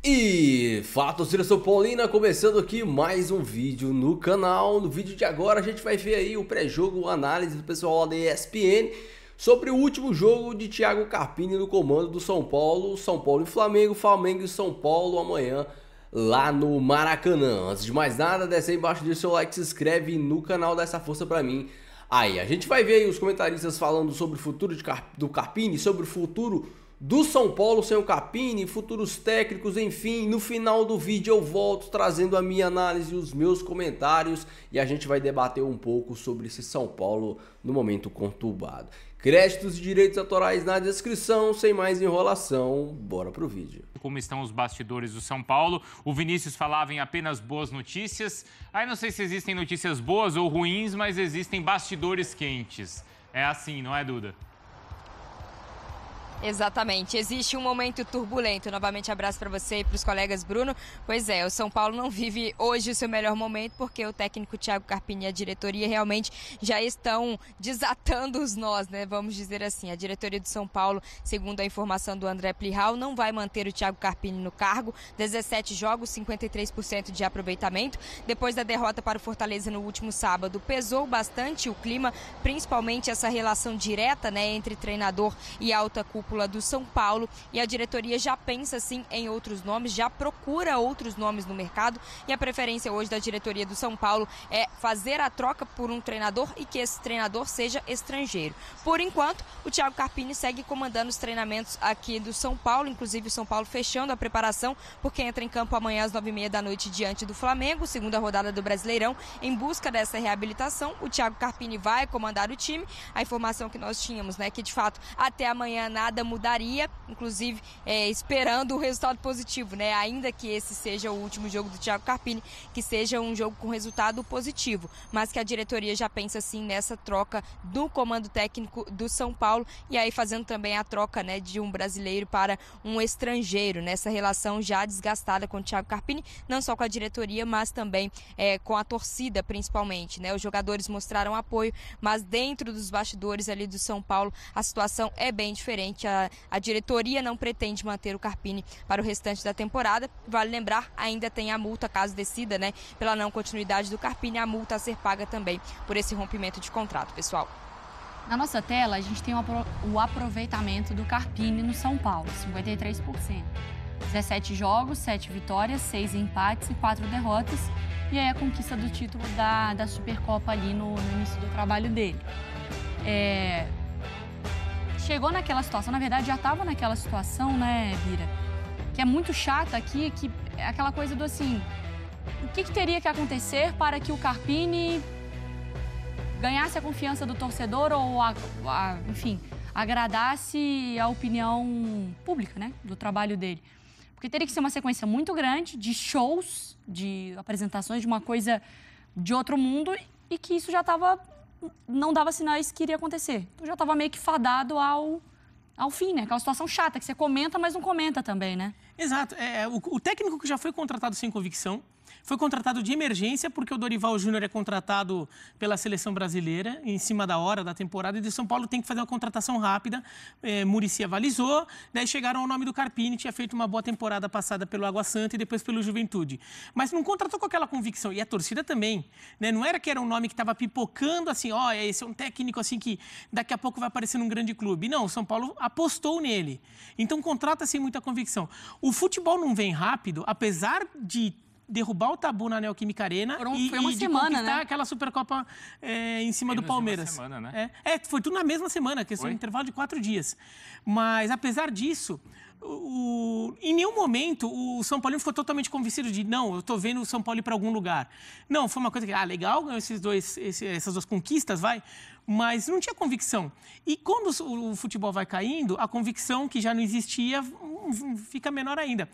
E fala, torcida São Paulina, começando aqui mais um vídeo no canal. No vídeo de agora a gente vai ver aí o pré-jogo, a análise do pessoal lá da ESPN sobre o último jogo de Thiago Carpini no comando do São Paulo. São Paulo e Flamengo, Flamengo e São Paulo amanhã lá no Maracanã. Antes de mais nada, desce aí embaixo, deixa o seu like, se inscreve no canal, dá essa força pra mim. Aí, a gente vai ver aí os comentaristas falando sobre o futuro do Carpini, sobre o futuro do São Paulo sem o Carpini, futuros técnicos, enfim. No final do vídeo eu volto trazendo a minha análise e os meus comentários e a gente vai debater um pouco sobre esse São Paulo no momento conturbado. Créditos e direitos autorais na descrição, sem mais enrolação, bora pro vídeo. Como estão os bastidores do São Paulo? O Vinícius falava em apenas boas notícias. Aí não sei se existem notícias boas ou ruins, mas existem bastidores quentes. É assim, não é, Duda? Exatamente, existe um momento turbulento. Novamente abraço para você e para os colegas. Bruno. Pois é, o São Paulo não vive hoje o seu melhor momento porque o técnico Thiago Carpini e a diretoria realmente já estão desatando os nós, né? Vamos dizer assim. A diretoria do São Paulo, segundo a informação do André Plihal, não vai manter o Thiago Carpini no cargo. 17 jogos, 53% de aproveitamento. Depois da derrota para o Fortaleza no último sábado, pesou bastante o clima, principalmente essa relação direta, né, entre treinador e alta cúpula do São Paulo, e a diretoria já pensa sim em outros nomes, já procura outros nomes no mercado, e a preferência hoje da diretoria do São Paulo é fazer a troca por um treinador e que esse treinador seja estrangeiro. Por enquanto, o Thiago Carpini segue comandando os treinamentos aqui do São Paulo, inclusive o São Paulo fechando a preparação, porque entra em campo amanhã às 9h30 da noite diante do Flamengo, segunda rodada do Brasileirão, em busca dessa reabilitação. O Thiago Carpini vai comandar o time. A informação que nós tínhamos, né, que de fato até amanhã nada mudaria, inclusive esperando o resultado positivo, né? Ainda que esse seja o último jogo do Thiago Carpini, que seja um jogo com resultado positivo, mas que a diretoria já pensa assim nessa troca do comando técnico do São Paulo, e aí fazendo também a troca, né, de um brasileiro para um estrangeiro, nessa relação já desgastada com o Thiago Carpini, não só com a diretoria, mas também com a torcida principalmente, né? Os jogadores mostraram apoio, mas dentro dos bastidores ali do São Paulo a situação é bem diferente. A diretoria não pretende manter o Carpini para o restante da temporada. Vale lembrar, ainda tem a multa, caso decida, né, pela não continuidade do Carpini, a multa a ser paga também por esse rompimento de contrato, pessoal. Na nossa tela, a gente tem o aproveitamento do Carpini no São Paulo, 53%. 17 jogos, 7 vitórias, 6 empates e 4 derrotas. E aí a conquista do título da Supercopa ali no início do trabalho dele. Chegou naquela situação, na verdade já estava naquela situação, né, Bira? Que é muito chata aqui, que é aquela coisa do assim, o que teria que acontecer para que o Carpini ganhasse a confiança do torcedor ou, enfim, agradasse a opinião pública, né, do trabalho dele? Porque teria que ser uma sequência muito grande de shows, de apresentações, de uma coisa de outro mundo, e que isso já não dava sinais que iria acontecer. Então já estava meio que fadado ao fim, né? Aquela situação chata que você comenta, mas não comenta também, né? Exato. O técnico que já foi contratado sem convicção, foi contratado de emergência, porque o Dorival Júnior é contratado pela seleção brasileira, em cima da hora da temporada, e de São Paulo tem que fazer uma contratação rápida. Muricy avalizou, daí chegaram ao nome do Carpini, tinha feito uma boa temporada passada pelo Água Santa e depois pelo Juventude. Mas não contratou com aquela convicção, e a torcida também, né? Não era que era um nome que estava pipocando assim, esse é um técnico assim que daqui a pouco vai aparecer num grande clube. Não, o São Paulo apostou nele. Então contrata sem muita convicção. O futebol não vem rápido, apesar de derrubar o tabu na Neoquímica Arena foi uma de semana, conquistar né? aquela Supercopa em cima do Palmeiras. Semana, né? Foi tudo na mesma semana, que é um intervalo de 4 dias. Mas, apesar disso, em nenhum momento o São Paulino ficou totalmente convencido de não, eu estou vendo o São Paulo ir para algum lugar. Não, foi uma coisa que, legal, ganhou essas duas conquistas, mas não tinha convicção. E quando o futebol vai caindo, a convicção que já não existia fica menor ainda.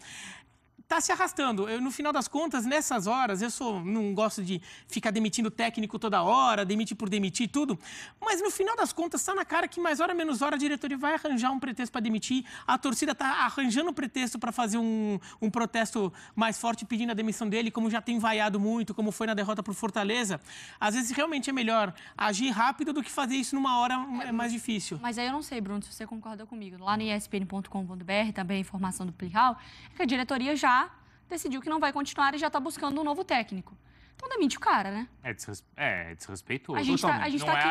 Está se arrastando. No final das contas, nessas horas, não gosto de ficar demitindo técnico toda hora, demitir por demitir, tudo. Mas no final das contas, está na cara que mais hora menos hora a diretoria vai arranjar um pretexto para demitir. A torcida está arranjando um pretexto para fazer um protesto mais forte pedindo a demissão dele, como já tem vaiado muito, como foi na derrota para o Fortaleza. Às vezes, realmente é melhor agir rápido do que fazer isso numa hora mais difícil. Mas aí eu não sei, Bruno, se você concorda comigo. Lá no espn.com.br, também a informação do Plihal, é que a diretoria já decidiu que não vai continuar e já está buscando um novo técnico. Então demite o cara, né? É desrespeitoso.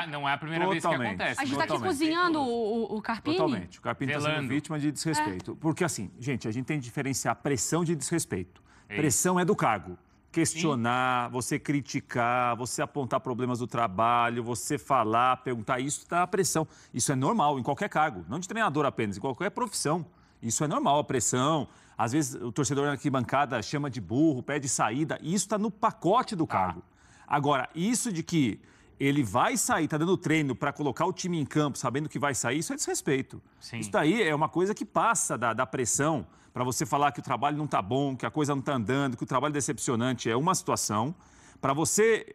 Não é a primeira vez que acontece. A gente está aqui cozinhando o Carpini. Totalmente. O Carpini está sendo vítima de desrespeito. Porque assim, gente, a gente tem que diferenciar pressão de desrespeito. Pressão é do cargo. Questionar, você criticar, você apontar problemas do trabalho, você falar, perguntar, isso dá pressão. Isso é normal em qualquer cargo, não de treinador apenas, em qualquer profissão. Isso é normal, a pressão. Às vezes o torcedor na arquibancada chama de burro, pede saída. Isso está no pacote do cargo. Agora, isso de que ele vai sair, está dando treino para colocar o time em campo, sabendo que vai sair, isso é desrespeito. Sim. Isso daí é uma coisa que passa da pressão para você falar que o trabalho não está bom, que a coisa não está andando, que o trabalho é decepcionante. É uma situação. Para você,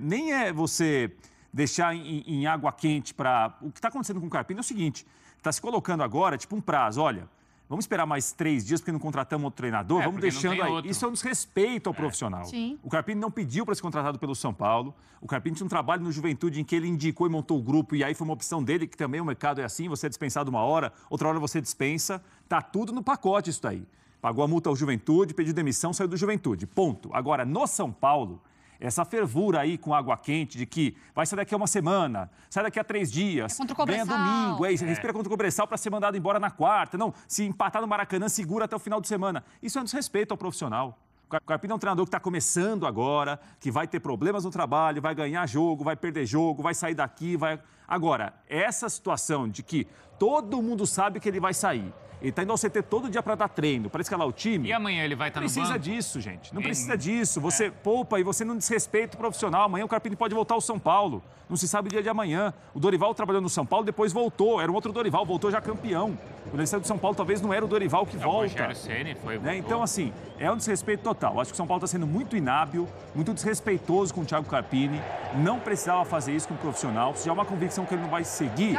nem é você deixar em água quente para... O que está acontecendo com o Carpini é o seguinte, está se colocando agora, tipo um prazo, olha... Vamos esperar mais 3 dias porque não contratamos outro treinador? Vamos deixando aí. Outro. Isso é um desrespeito ao profissional. Sim. O Carpini não pediu para ser contratado pelo São Paulo. O Carpini tinha um trabalho no Juventude em que ele indicou e montou o grupo e aí foi uma opção dele, que também o mercado é assim, você é dispensado uma hora, outra hora você dispensa. Tá tudo no pacote isso daí. Pagou a multa ao Juventude, pediu demissão, saiu do Juventude. Ponto. Agora, no São Paulo... Essa fervura aí com água quente de que vai sair daqui a uma semana, sai daqui a 3 dias, ganha domingo, você respira contra o Cobressal para ser mandado embora na quarta. Não, se empatar no Maracanã, segura até o final de semana. Isso é um desrespeito ao profissional. O Carpini é um treinador que está começando agora, que vai ter problemas no trabalho, vai ganhar jogo, vai perder jogo, vai sair daqui, vai... Agora, essa situação de que todo mundo sabe que ele vai sair, ele está indo ao CT todo dia para dar treino, para escalar o time. E amanhã ele vai estar no banco? Não precisa disso, gente. Não precisa disso. Você poupa e você não desrespeita o profissional. Amanhã o Carpini pode voltar ao São Paulo. Não se sabe o dia de amanhã. O Dorival trabalhou no São Paulo, depois voltou. Era um outro Dorival, voltou já campeão. Quando ele saiu do São Paulo, talvez não era o Dorival que volta. O Rogério Ceni foi... Então, assim, é um desrespeito total. Acho que o São Paulo está sendo muito inábil, muito desrespeitoso com o Thiago Carpini. Não precisava fazer isso com o profissional. Se já é uma convicção que ele não vai seguir...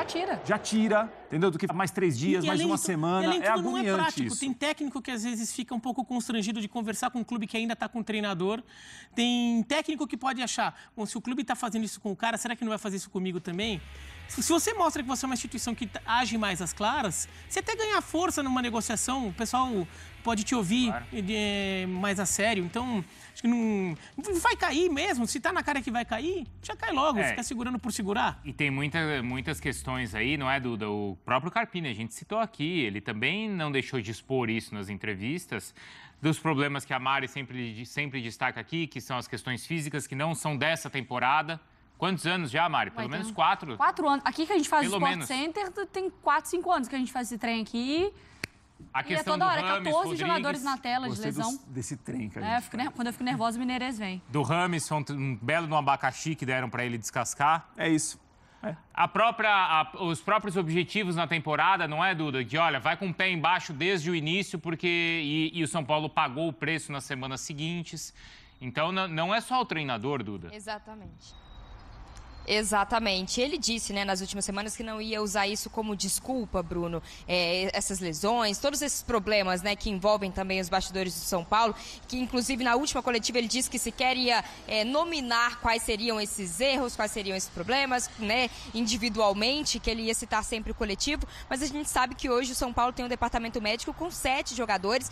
Já tira, entendeu? Do que mais 3 dias, mais uma semana. É agoniante. Não é prático. Tem técnico que às vezes fica um pouco constrangido de conversar com um clube que ainda está com o treinador. Tem técnico que pode achar, bom, se o clube está fazendo isso com o cara, será que não vai fazer isso comigo também? Se você mostra que você é uma instituição que age mais às claras, você até ganha força numa negociação, o pessoal pode te ouvir mais a sério. Então, acho que não vai cair mesmo. Se tá na cara que vai cair, já cai logo, fica segurando por segurar. E tem muitas questões aí, não é, Duda? O próprio Carpini, a gente citou aqui, ele também não deixou de expor isso nas entrevistas, dos problemas que a Mari sempre destaca aqui, que são as questões físicas, que não são dessa temporada. Quantos anos já, Mari? Pelo menos 4. 4 anos. Aqui que a gente faz o Sport Center, tem 4, 5 anos que a gente faz esse trem aqui. A questão toda hora, do Rames, 14 Rodrigues, jogadores na tela de lesão. Desse trem que quando eu fico nervosa, o Mineirês vem. Do Rames, um belo no abacaxi que deram para ele descascar. É isso. Os próprios objetivos na temporada, não é, Duda? De, olha, vai com o pé embaixo desde o início, porque e o São Paulo pagou o preço nas semanas seguintes. Então, não é só o treinador, Duda. Exatamente. Ele disse, né, nas últimas semanas que não ia usar isso como desculpa, Bruno. Essas lesões, todos esses problemas, né, que envolvem também os bastidores do São Paulo, que inclusive na última coletiva ele disse que sequer ia nominar quais seriam esses erros, quais seriam esses problemas, né, individualmente, que ele ia citar sempre o coletivo, mas a gente sabe que hoje o São Paulo tem um departamento médico com 7 jogadores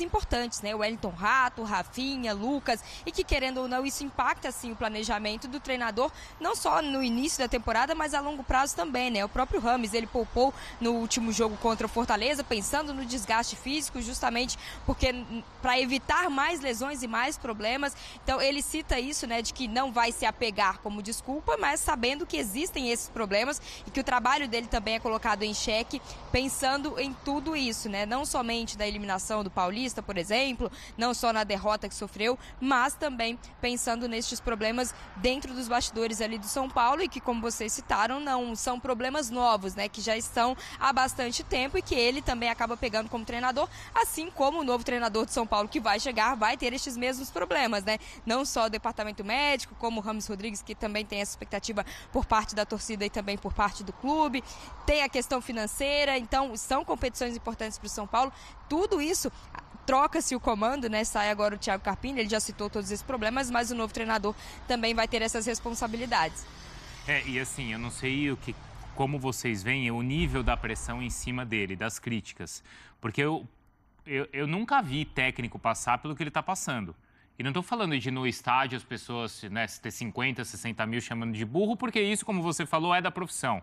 importantes, né, o Wellington Rato, Rafinha, Lucas, e que querendo ou não isso impacta assim o planejamento do treinador, não só no início da temporada, mas a longo prazo também, né? O próprio Rames, ele poupou no último jogo contra o Fortaleza, pensando no desgaste físico, justamente porque para evitar mais lesões e mais problemas. Então, ele cita isso, né, de que não vai se apegar como desculpa, mas sabendo que existem esses problemas e que o trabalho dele também é colocado em xeque, pensando em tudo isso, né? Não somente da eliminação do Paulista, por exemplo, não só na derrota que sofreu, mas também pensando nestes problemas dentro dos bastidores ali do São Paulo e que, como vocês citaram, não são problemas novos, né, que já estão há bastante tempo e que ele também acaba pegando como treinador, assim como o novo treinador de São Paulo que vai chegar vai ter estes mesmos problemas, né, não só o departamento médico, como o Rames Rodrigues, que também tem essa expectativa por parte da torcida e também por parte do clube, tem a questão financeira, então são competições importantes para o São Paulo, tudo isso... Troca-se o comando, né? Sai agora o Thiago Carpini, ele já citou todos esses problemas, mas o novo treinador também vai ter essas responsabilidades. E assim, eu não sei como vocês veem o nível da pressão em cima dele, das críticas. Porque eu nunca vi técnico passar pelo que ele está passando. E não estou falando de no estádio as pessoas, né, ter 50, 60 mil chamando de burro, porque isso, como você falou, é da profissão.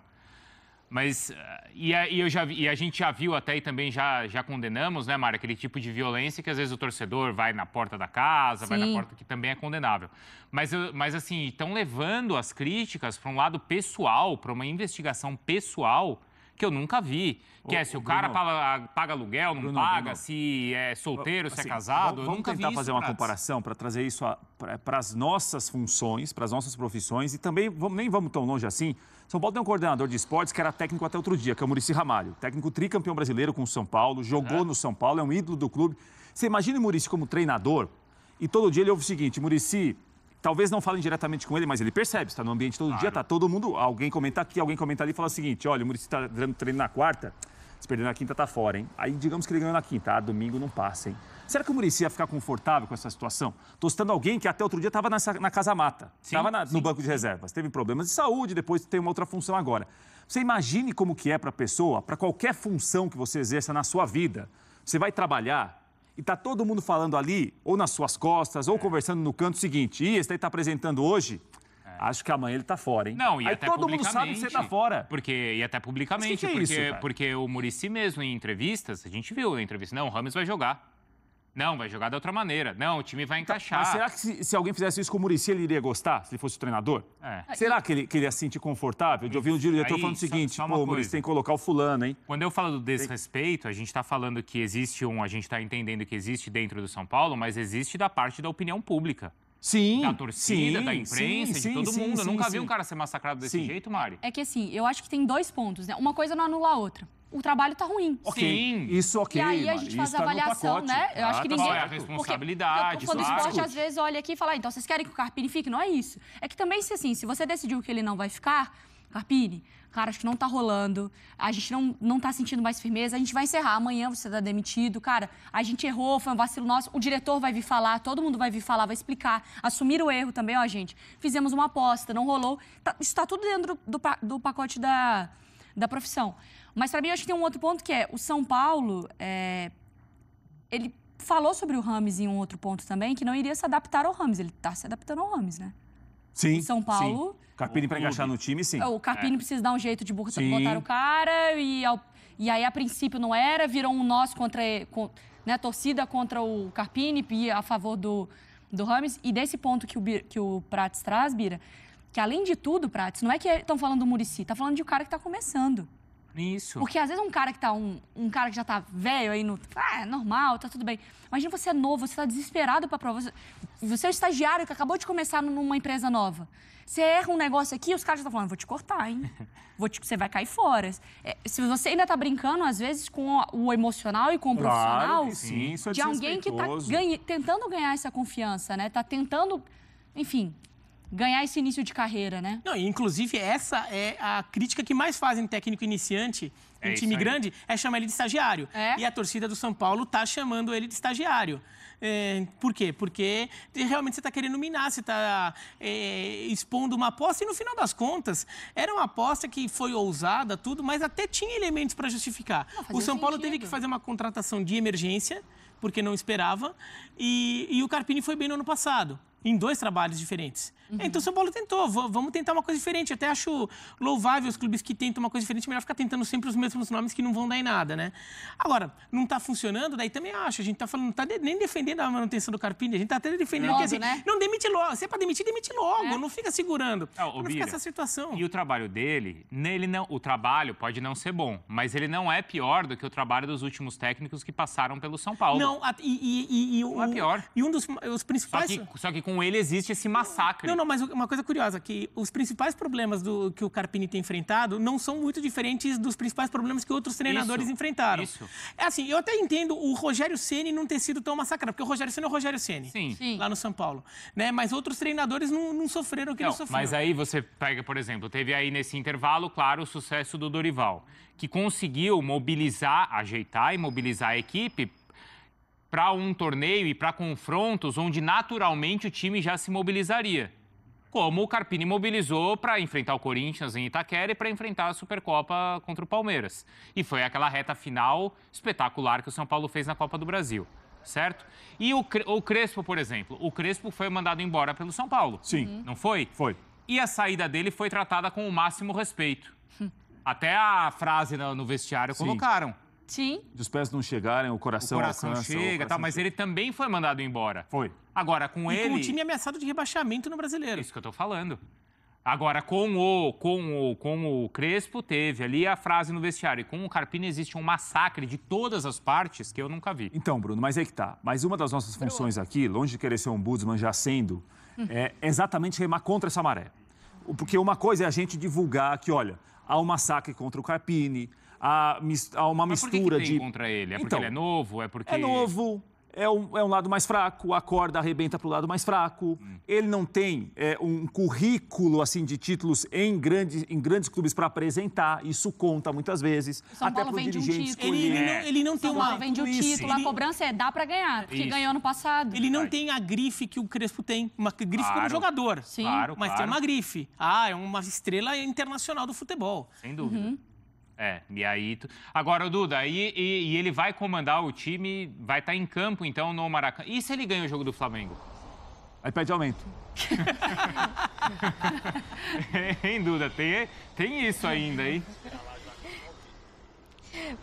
Mas, e a gente já viu até e também já condenamos, né, Mara, aquele tipo de violência que às vezes o torcedor vai na porta da casa, vai na porta que também é condenável. Mas assim, estão levando as críticas para um lado pessoal, para uma investigação pessoal que eu nunca vi. Que se o cara paga aluguel, não paga, se é solteiro, se é casado, eu nunca vi isso. Vamos tentar fazer uma comparação para trazer isso para as nossas funções, para as nossas profissões e também, nem vamos tão longe assim. São Paulo tem um coordenador de esportes que era técnico até outro dia, que é o Muricy Ramalho. Técnico tricampeão brasileiro com o São Paulo, jogou no São Paulo, é um ídolo do clube. Você imagina o Muricy como treinador e todo dia ele ouve o seguinte, Muricy, talvez não falem diretamente com ele, mas ele percebe, está no ambiente todo dia, está todo mundo, alguém comenta aqui, alguém comenta ali e fala o seguinte, olha, o Muricy está dando treino na quarta, se perder na quinta tá fora, hein? Aí digamos que ele ganhou na quinta, domingo não passa, hein? Será que o Muricy ia ficar confortável com essa situação? Tô citando alguém que até outro dia estava na Casa Mata, estava no banco de reservas, teve problemas de saúde, depois tem uma outra função agora. Você imagine como que é para a pessoa, para qualquer função que você exerça na sua vida, você vai trabalhar e tá todo mundo falando ali, ou nas suas costas, ou conversando no canto o seguinte, esse daí tá apresentando hoje, acho que amanhã ele tá fora, hein? Não, e aí até todo mundo sabe que você tá fora. E até publicamente, porque o Muricy mesmo em entrevistas, a gente viu na entrevista, não, o Rames vai jogar. Não, vai jogar da outra maneira. Não, o time vai encaixar. Mas será que se alguém fizesse isso com o Muricy, ele iria gostar, se ele fosse o treinador? Será que ele ia se sentir confortável? De ouvir um diretor falando o seguinte, pô, o Muricy tem que colocar o fulano, hein? Quando eu falo do desrespeito, a gente está falando que existe a gente está entendendo que existe dentro do São Paulo, mas existe da parte da opinião pública. Sim. Da torcida, da imprensa, de todo mundo. Eu nunca vi um cara ser massacrado desse jeito, Mari. É que assim, eu acho que tem 2 pontos, né? Uma coisa não anula a outra. O trabalho tá ruim. Sim. Isso ok, E aí a gente faz a avaliação, né? Eu acho que ninguém... Qual é a responsabilidade? Porque o esporte às vezes olha aqui e fala, então vocês querem que o Carpini fique? Não é isso. É que também, se você decidiu que ele não vai ficar, Carpini, cara, acho que não tá rolando, a gente não tá sentindo mais firmeza, a gente vai encerrar, amanhã você tá demitido, cara, a gente errou, foi um vacilo nosso, o diretor vai vir falar, todo mundo vai vir falar, vai explicar, assumir o erro também, ó, gente, fizemos uma aposta, não rolou, isso tá tudo dentro do pacote da profissão. Mas para mim, eu acho que tem um outro ponto que é, o São Paulo, ele falou sobre o Rames em um outro ponto também, que não iria se adaptar ao Rames, ele tá se adaptando ao Rames, né? Sim, o São Paulo... Sim. Carpini para encaixar no time, sim. O Carpini precisa dar um jeito de botar o cara e aí, a princípio, não era, virou um nós contra a torcida contra o Carpini e a favor do Rames. E desse ponto que o Prates traz, Bira, que além de tudo, Prates, não é que estão falando do Muricy, tá falando de um cara que tá começando. Isso. Porque às vezes um cara que tá um cara que já tá velho aí é normal, tá tudo bem. Imagina você é novo, você tá desesperado pra prova. Você é um estagiário que acabou de começar numa empresa nova. Você erra um negócio aqui, os caras já estão falando, vou te cortar, hein? Você vai cair fora. Se você ainda tá brincando, às vezes, com o emocional e com o profissional, sim, isso é de alguém que tá tentando ganhar essa confiança, né? Tá tentando, enfim, ganhar esse início de carreira, né? Não, e inclusive essa é a crítica que mais fazem técnico iniciante em time grande, é chamar ele de estagiário. E a torcida do São Paulo tá chamando ele de estagiário. Por quê? Porque realmente você está querendo minar, você está expondo uma aposta e no final das contas era uma aposta que foi ousada, tudo, mas até tinha elementos para justificar. O São Paulo teve que fazer uma contratação de emergência, porque não esperava, e o Carpini foi bem no ano passado, em 2 trabalhos diferentes. Então o São Paulo tentou, vamos tentar uma coisa diferente. Até acho louvável os clubes que tentam uma coisa diferente, melhor ficar tentando sempre os mesmos nomes que não vão dar em nada, né? Agora, não está funcionando, daí também acho, a gente está falando, não está nem defendendo a manutenção do Carpini, a gente está até defendendo que assim, não demite logo, se é para demitir, demite logo, não fica segurando. Não fica essa situação. E o trabalho dele, o trabalho pode não ser bom, mas ele não é pior do que o trabalho dos últimos técnicos que passaram pelo São Paulo. Não, não é pior. E um dos principais... Só que com ele existe esse massacre. Não, mas uma coisa curiosa, que os principais problemas que o Carpini tem enfrentado não são muito diferentes dos principais problemas que outros treinadores enfrentaram. Isso. É assim, eu até entendo o Rogério Ceni não ter sido tão massacrado, porque o Rogério Ceni é o Rogério Ceni, lá no São Paulo. Né? Mas outros treinadores não sofreram o que ele sofreu. Mas aí você pega, por exemplo, teve aí nesse intervalo, claro, o sucesso do Dorival, que conseguiu ajeitar e mobilizar a equipe para um torneio e para confrontos onde naturalmente o time já se mobilizaria. como o Carpini mobilizou para enfrentar o Corinthians em Itaquera e para enfrentar a Supercopa contra o Palmeiras. E foi aquela reta final espetacular que o São Paulo fez na Copa do Brasil, certo? E o Crespo, por exemplo, o Crespo foi mandado embora pelo São Paulo. Sim. Não foi? Foi. E a saída dele foi tratada com o máximo respeito. Até a frase no vestiário colocaram. Sim. Dos pés não chegarem, o coração alcança, chega, tá, mas ele também foi mandado embora. Foi. Agora, com ele... com o time ameaçado de rebaixamento no Brasileiro. Isso que eu tô falando. Agora, com o Crespo, teve ali a frase no vestiário. E com o Carpini existe um massacre de todas as partes que eu nunca vi. Então, Bruno, mas aí que tá. Mas uma das nossas funções aqui, longe de querer ser um ombudsman já sendo, é exatamente remar contra essa maré. Porque uma coisa é a gente divulgar que, olha, há um massacre contra o Carpini, há uma Mas mistura por que tem de... contra ele? É porque Então, ele é novo? É porque... É novo, é um lado mais fraco, a corda arrebenta para o lado mais fraco. Ele não tem um currículo assim de títulos em grandes clubes para apresentar. Isso conta muitas vezes. São até Paulo para o vende um dirigente título. escolher. Ele não tem São Paulo uma... vende o título, a cobrança dá pra ganhar, porque ganhou ano passado. Ele não tem a grife que o Crespo tem. Uma grife como Claro. jogador. Sim. Claro, Mas tem uma grife. É uma estrela internacional do futebol. Sem dúvida. E aí... Agora, Duda, e ele vai comandar o time, vai estar em campo, então, no Maracanã. E se ele ganha o jogo do Flamengo? Aí pede aumento. Hein, Duda? Tem isso ainda, hein?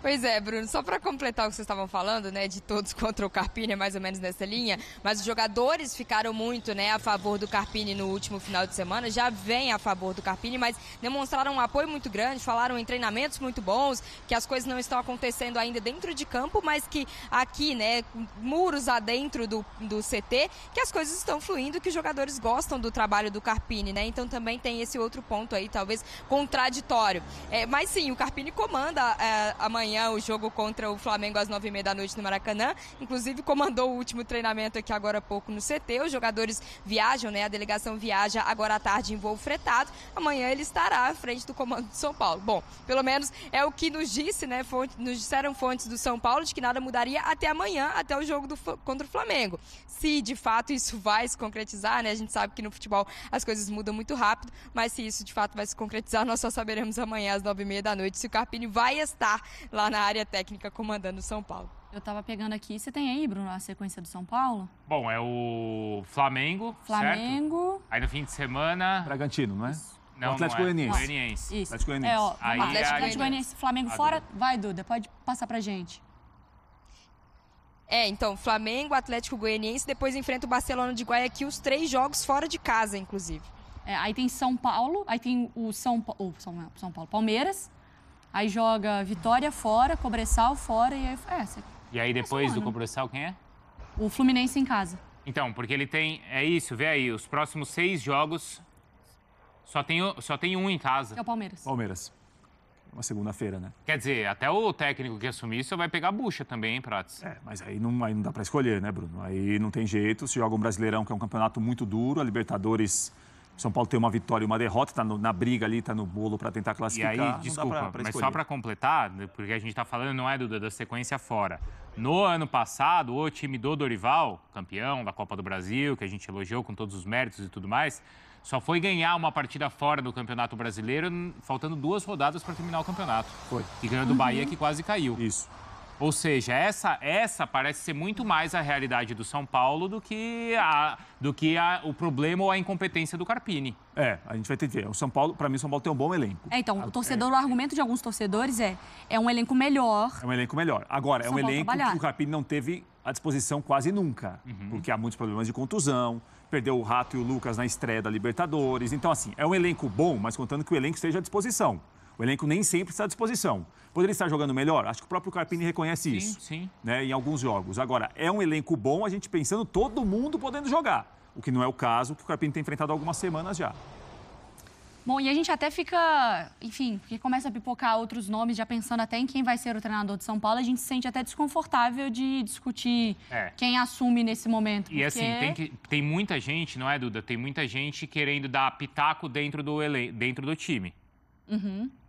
Pois é, Bruno, só para completar o que vocês estavam falando, né, de todos contra o Carpini, é mais ou menos nessa linha, mas os jogadores ficaram muito, né, a favor do Carpini no último final de semana, já vêm a favor do Carpini, mas demonstraram um apoio muito grande, falaram em treinamentos muito bons, que as coisas não estão acontecendo ainda dentro de campo, mas que aqui, né, muros adentro do CT, que as coisas estão fluindo, que os jogadores gostam do trabalho do Carpini, né, então também tem esse outro ponto aí, talvez contraditório. Mas sim, o Carpini comanda amanhã o jogo contra o Flamengo às 9h30 da noite no Maracanã. Inclusive comandou o último treinamento aqui agora há pouco no CT. Os jogadores viajam, né? A delegação viaja agora à tarde em voo fretado. Amanhã ele estará à frente do comando de São Paulo. Bom, pelo menos é o que nos disse, né? Nos disseram fontes do São Paulo de que nada mudaria até amanhã, até o jogo contra o Flamengo. Se de fato isso vai se concretizar, né? A gente sabe que no futebol as coisas mudam muito rápido, mas se isso de fato vai se concretizar, nós só saberemos amanhã às 9h30 da noite se o Carpini vai estar lá na área técnica comandando o São Paulo. Eu tava pegando aqui. Você tem aí, Bruno, a sequência do São Paulo? Bom, é o Flamengo, Flamengo. Certo? Aí no fim de semana... Bragantino, não é? Não, o Atlético Goianiense. Isso. Atlético Goianiense. Atlético Goianiense, Flamengo fora. Vai, Duda, pode passar pra gente. Então, Flamengo, Atlético Goianiense, depois enfrenta o Barcelona de Guayaquil, os 3 jogos fora de casa, inclusive. Aí tem São Paulo, aí tem o São Paulo, Palmeiras, aí joga Vitória fora, Cobressal fora e aí... E aí depois do Cobressal, quem é? O Fluminense em casa. Então, porque ele tem... É isso, vê aí, os próximos 6 jogos só tem um em casa. Que é o Palmeiras. Palmeiras. Uma segunda-feira, né? Quer dizer, até o técnico que assumir isso vai pegar bucha também, hein, Prates? Mas aí não dá para escolher, né, Bruno? Aí não tem jeito. Se joga um Brasileirão, que é um campeonato muito duro, a Libertadores, São Paulo tem uma vitória e uma derrota, tá na briga ali, tá no bolo para tentar classificar. E aí, desculpa, mas só para completar, porque a gente tá falando, não é da sequência fora. No ano passado, o time do Dorival, campeão da Copa do Brasil, que a gente elogiou com todos os méritos e tudo mais, só foi ganhar uma partida fora do Campeonato Brasileiro, faltando 2 rodadas para terminar o campeonato. Foi. E ganhou do Bahia, que quase caiu. Isso. Ou seja, essa parece ser muito mais a realidade do São Paulo do que o problema ou a incompetência do Carpini. A gente vai ter que ver. O São Paulo, para mim, o São Paulo tem um bom elenco. Então, o argumento de alguns torcedores é um elenco melhor. É um elenco melhor. Agora, é um elenco que o Carpini não teve à disposição quase nunca. Porque há muitos problemas de contusão, perdeu o Rato e o Lucas na estreia da Libertadores. Então, assim, é um elenco bom, mas contando que o elenco esteja à disposição. O elenco nem sempre está à disposição. Poderia estar jogando melhor? Acho que o próprio Carpini reconhece isso. Sim. Né, em alguns jogos. Agora, é um elenco bom, a gente pensando todo mundo podendo jogar. O que não é o caso, que o Carpini tem enfrentado há algumas semanas já. Bom, e a gente até fica, enfim, porque começa a pipocar outros nomes, já pensando até em quem vai ser o treinador de São Paulo, a gente se sente até desconfortável de discutir quem assume nesse momento. Porque... E assim, tem muita gente, não é, Duda? Tem muita gente querendo dar pitaco dentro do time.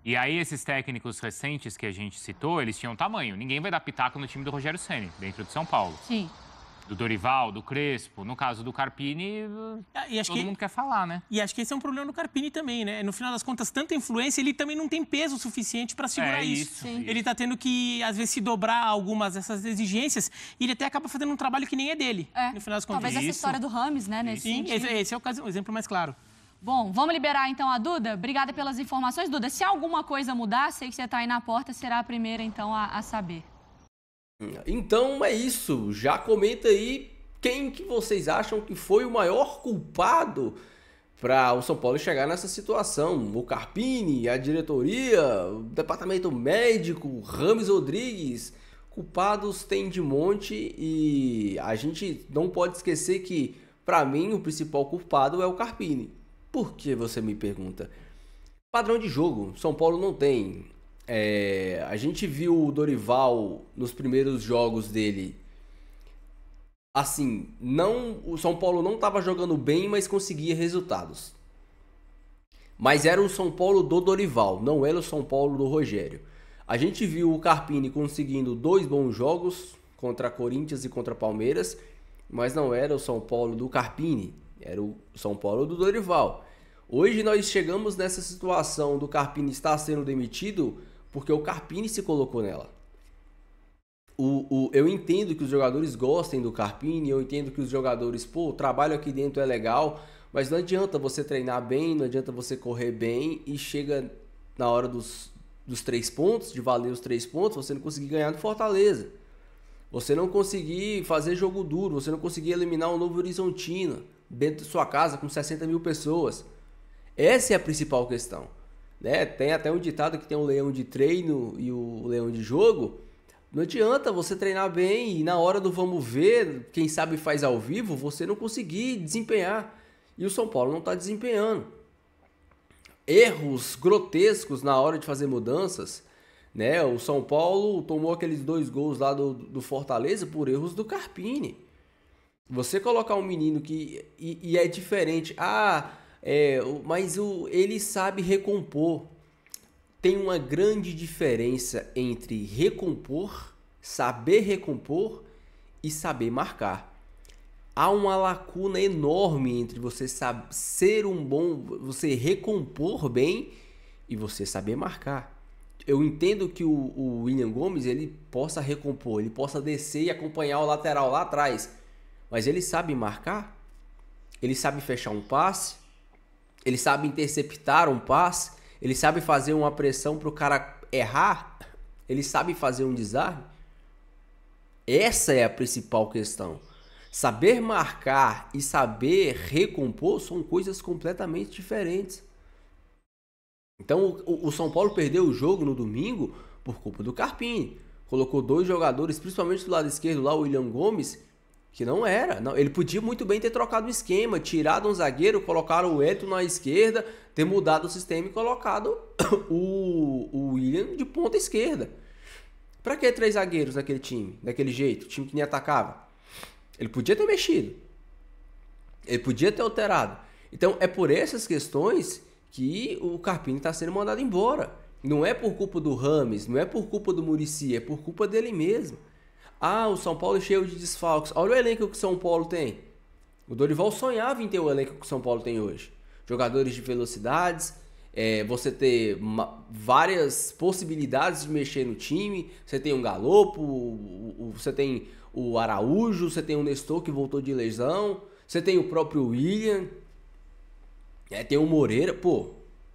E aí, esses técnicos recentes que a gente citou, eles tinham tamanho. Ninguém vai dar pitaco no time do Rogério Ceni, dentro de São Paulo. Sim. do Dorival, do Crespo. No caso do Carpini, todo mundo quer falar, né? E acho que esse é um problema do Carpini também, né? No final das contas, tanta influência, ele também não tem peso suficiente para segurar isso. Ele está tendo que, às vezes, se dobrar algumas dessas exigências e ele até acaba fazendo um trabalho que nem é dele, no final das contas. Talvez essa história do Rames, né? Nesse sentido. Esse é o exemplo mais claro. Bom, vamos liberar então a Duda? Obrigada pelas informações. Duda, se alguma coisa mudar, sei que você está aí na porta, será a primeira então a saber. Então é isso, já comenta aí quem que vocês acham que foi o maior culpado para o São Paulo chegar nessa situação. O Carpini, a diretoria, o departamento médico, Rames Rodrigues. Culpados tem de monte e a gente não pode esquecer que, para mim, o principal culpado é o Carpini. Por que, você me pergunta? Padrão de jogo, São Paulo não tem. A gente viu o Dorival nos primeiros jogos dele. Assim, o São Paulo não estava jogando bem, mas conseguia resultados. Mas era o São Paulo do Dorival, não era o São Paulo do Rogério. A gente viu o Carpini conseguindo 2 bons jogos contra Corinthians e contra Palmeiras, mas não era o São Paulo do Carpini, era o São Paulo do Dorival. Hoje nós chegamos nessa situação do Carpini estar sendo demitido porque o Carpini se colocou nela. Eu entendo que os jogadores gostem do Carpini, eu entendo que os jogadores, o trabalho aqui dentro é legal, mas não adianta você treinar bem, não adianta você correr bem e chega na hora dos 3 pontos, de valer os 3 pontos, você não conseguir ganhar do Fortaleza. Você não conseguir fazer jogo duro, você não conseguir eliminar o Novo Horizontino dentro de sua casa com 60 mil pessoas. Essa é a principal questão, né? Tem até um ditado que tem o leão de treino e o leão de jogo. Não adianta você treinar bem e na hora do vamos ver, quem sabe faz ao vivo, você não conseguir desempenhar. E o São Paulo não está desempenhando. Erros grotescos na hora de fazer mudanças, né? O São Paulo tomou aqueles 2 gols lá do Fortaleza por erros do Carpini. Você colocar um menino que... E é diferente. Mas ele sabe recompor. Tem uma grande diferença entre recompor, saber recompor e saber marcar. Há uma lacuna enorme entre você você recompor bem e você saber marcar. Eu entendo que o William Gomes ele possa recompor, ele possa descer e acompanhar o lateral lá atrás, mas ele sabe marcar, ele sabe fechar um passe, ele sabe interceptar um passe, ele sabe fazer uma pressão para o cara errar, ele sabe fazer um desarme. Essa é a principal questão. Saber marcar e saber recompor são coisas completamente diferentes. Então o São Paulo perdeu o jogo no domingo por culpa do Carpini. Colocou 2 jogadores, principalmente do lado esquerdo lá, o William Gomes, que não era. Não, ele podia muito bem ter trocado o esquema, tirado um zagueiro, colocado o Eto na esquerda, ter mudado o sistema e colocado o William de ponta esquerda. Pra que 3 zagueiros naquele time, daquele jeito, time que nem atacava? Ele podia ter mexido. Ele podia ter alterado. Então é por essas questões que o Carpini está sendo mandado embora. Não é por culpa do Rames, não é por culpa do Muricy, é por culpa dele mesmo. O São Paulo é cheio de desfalques. Olha o elenco que o São Paulo tem. O Dorival sonhava em ter o elenco que o São Paulo tem hoje. Jogadores de velocidades, você ter várias possibilidades de mexer no time. Você tem um Galopo, você tem o Araújo, você tem o Nestor que voltou de lesão, você tem o próprio William, tem o Moreira,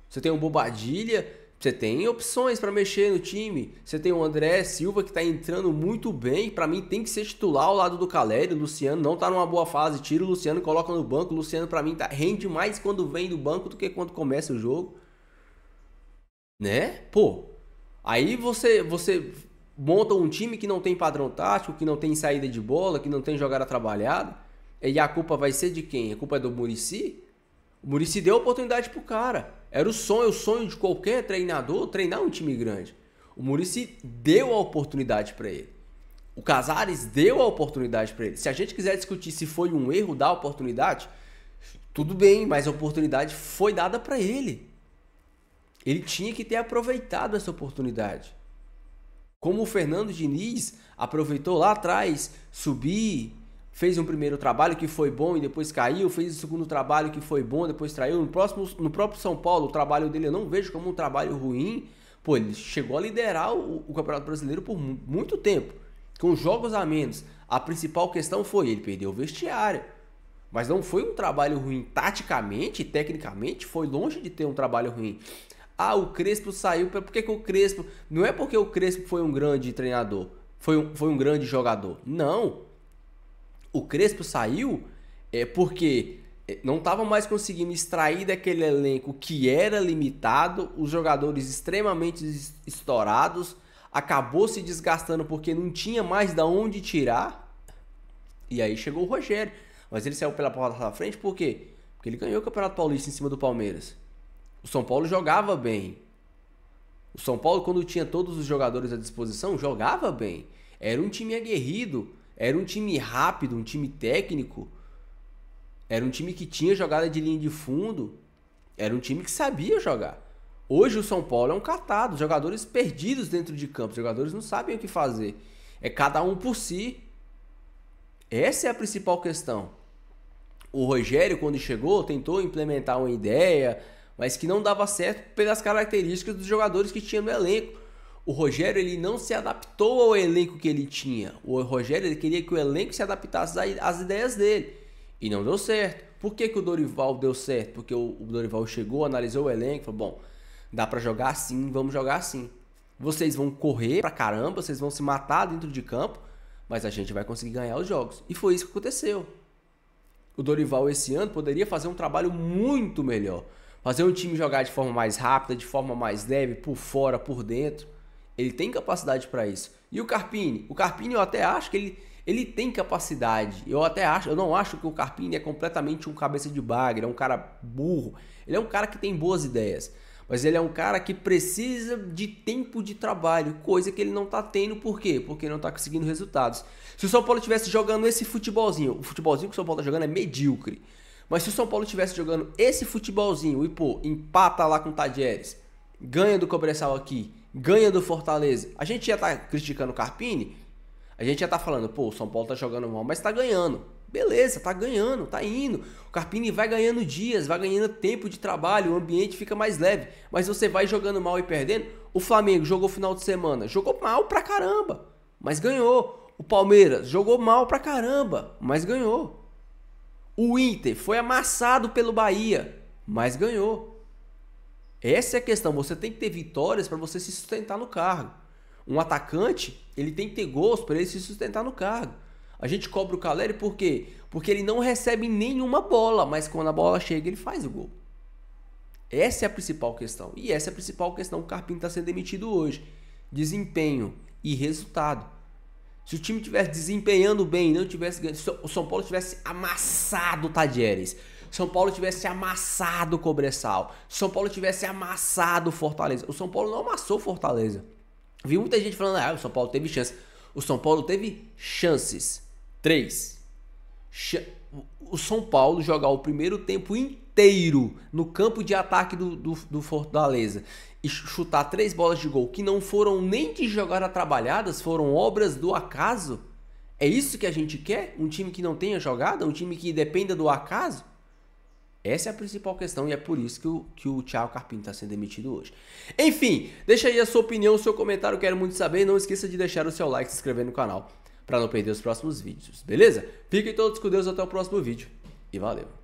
você tem o Bobadilha, você tem opções para mexer no time. Você tem o André Silva que tá entrando muito bem, para mim tem que ser titular ao lado do Caleri. O Luciano não tá numa boa fase, tira o Luciano e coloca no banco. O Luciano para mim rende mais quando vem do banco do que quando começa o jogo, né? Aí você monta um time que não tem padrão tático, que não tem saída de bola, que não tem jogada trabalhada, e a culpa vai ser de quem? A culpa é do Muricy? O Muricy deu a oportunidade pro cara. Era o sonho de qualquer treinador treinar um time grande. O Muricy deu a oportunidade para ele. O Casares deu a oportunidade para ele. Se a gente quiser discutir se foi um erro dar a oportunidade, tudo bem, mas a oportunidade foi dada para ele. Ele tinha que ter aproveitado essa oportunidade. Como o Fernando Diniz aproveitou lá atrás, subir, fez um primeiro trabalho que foi bom e depois caiu, fez o segundo trabalho que foi bom, depois traiu. No próprio São Paulo, o trabalho dele eu não vejo como um trabalho ruim. Pô, ele chegou a liderar o Campeonato Brasileiro por muito tempo, com jogos a menos. A principal questão foi ele perder o vestiário. Mas não foi um trabalho ruim taticamente, tecnicamente, foi longe de ter um trabalho ruim. Ah, o Crespo saiu, por que o Crespo... Não é porque o Crespo foi um grande treinador, foi um grande jogador. Não. O Crespo saiu porque não estava mais conseguindo extrair daquele elenco que era limitado, os jogadores extremamente estourados, acabou se desgastando porque não tinha mais de onde tirar. E aí chegou o Rogério. Mas ele saiu pela porta da frente por quê? Porque ele ganhou o Campeonato Paulista em cima do Palmeiras. O São Paulo jogava bem. O São Paulo, quando tinha todos os jogadores à disposição, jogava bem. Era um time aguerrido, era um time rápido, um time técnico. Era um time que tinha jogada de linha de fundo. Era um time que sabia jogar. Hoje o São Paulo é um catado, jogadores perdidos dentro de campo. Os jogadores não sabem o que fazer. É cada um por si. Essa é a principal questão. O Rogério, quando chegou, tentou implementar uma ideia, mas que não dava certo pelas características dos jogadores que tinha no elenco. O Rogério, ele não se adaptou ao elenco que ele tinha. O Rogério, ele queria que o elenco se adaptasse às ideias dele. E não deu certo. Por que o Dorival deu certo? Porque o Dorival chegou, analisou o elenco e falou, bom, dá pra jogar assim, vamos jogar assim. Vocês vão correr pra caramba, vocês vão se matar dentro de campo, mas a gente vai conseguir ganhar os jogos. E foi isso que aconteceu. O Dorival esse ano poderia fazer um trabalho muito melhor. Fazer um time jogar de forma mais rápida, de forma mais leve, por fora, por dentro. Ele tem capacidade para isso. E o Carpini? O Carpini eu até acho que ele tem capacidade. Eu não acho que o Carpini é completamente um cabeça de bagre, é um cara burro. Ele é um cara que tem boas ideias. Mas ele é um cara que precisa de tempo de trabalho, coisa que ele não tá tendo. Por quê? Porque não tá conseguindo resultados. Se o São Paulo estivesse jogando esse futebolzinho, o futebolzinho que o São Paulo tá jogando é medíocre. Mas se o São Paulo estivesse jogando esse futebolzinho e, pô, empata lá com o Tadieres, ganha do Cobresal aqui, ganha do Fortaleza, a gente já tá criticando o Carpini? A gente já tá falando, pô, o São Paulo tá jogando mal, mas tá ganhando. Beleza, tá ganhando, tá indo. O Carpini vai ganhando dias, vai ganhando tempo de trabalho, o ambiente fica mais leve. Mas você vai jogando mal e perdendo. O Flamengo jogou final de semana, jogou mal pra caramba, mas ganhou. O Palmeiras jogou mal pra caramba, mas ganhou. O Inter foi amassado pelo Bahia, mas ganhou. Essa é a questão, você tem que ter vitórias para você se sustentar no cargo. Um atacante, ele tem que ter gols para ele se sustentar no cargo. A gente cobra o Caleri por quê? Porque ele não recebe nenhuma bola, mas quando a bola chega, ele faz o gol. Essa é a principal questão. E essa é a principal questão que o Carpini está sendo demitido hoje. Desempenho e resultado. Se o time tivesse desempenhando bem, não tivesse ganho, se o São Paulo tivesse amassado o Tadieres, São Paulo tivesse amassado o Cobresal, São Paulo tivesse amassado o Fortaleza. O São Paulo não amassou o Fortaleza. Vi muita gente falando, o São Paulo teve chance. O São Paulo teve chances. 3. O São Paulo jogar o primeiro tempo inteiro no campo de ataque do Fortaleza e chutar 3 bolas de gol que não foram nem de jogada trabalhadas, foram obras do acaso. É isso que a gente quer? Um time que não tenha jogada? Um time que dependa do acaso? Essa é a principal questão e é por isso que o Thiago Carpini está sendo demitido hoje. Enfim, deixa aí a sua opinião, o seu comentário, quero muito saber. Não esqueça de deixar o seu like e se inscrever no canal para não perder os próximos vídeos, beleza? Fiquem todos com Deus, até o próximo vídeo e valeu!